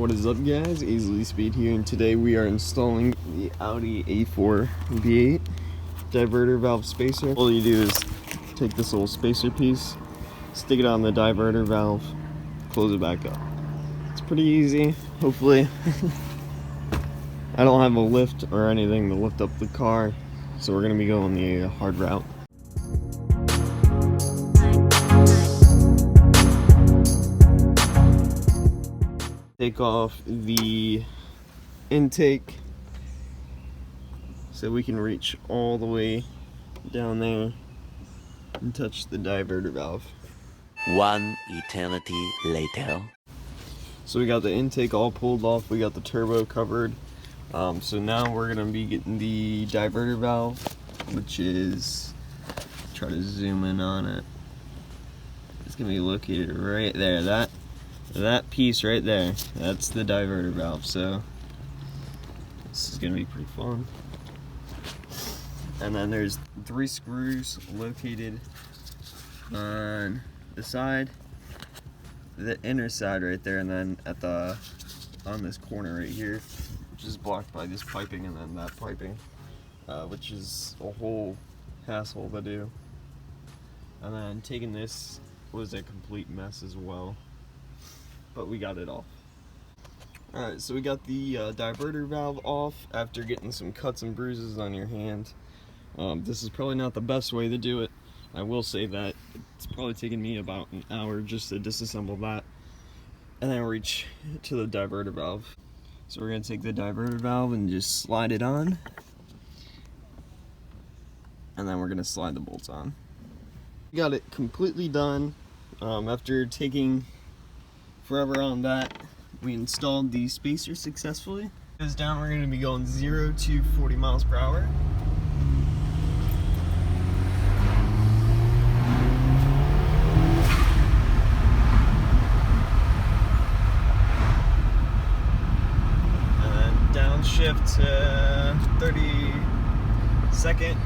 What is up, guys? Ezilyspeed here, and today we are installing the Audi A4 V8 diverter valve spacer. All you do is take this little spacer piece, stick it on the diverter valve, close it back up. It's pretty easy, hopefully. I don't have a lift or anything to lift up the car, so we're going to be going the hard route. Take off the intake so we can reach all the way down there and touch the diverter valve. One eternity later. So we got the intake all pulled off, we got the turbo covered. So now we're gonna be getting the diverter valve, which is, try to zoom in on it. It's gonna be located right there. That piece right there, that's the diverter valve. So this is gonna be pretty fun. And then there's 3 screws located on the side, the inner side right there, and then at the on this corner right here, which is blocked by this piping and then that piping, which is a whole hassle to do. And then taking this was a complete mess as well, but we got it off. Alright, so we got the diverter valve off after getting some cuts and bruises on your hand. This is probably not the best way to do it. I will say that it's probably taken me about an hour just to disassemble that and then reach to the diverter valve. So we're going to take the diverter valve and just slide it on, and then we're going to slide the bolts on. We got it completely done. After taking forever on that, we installed the spacer successfully. Goes down, we're going to be going 0 to 40 miles per hour. And then downshift to 32nd.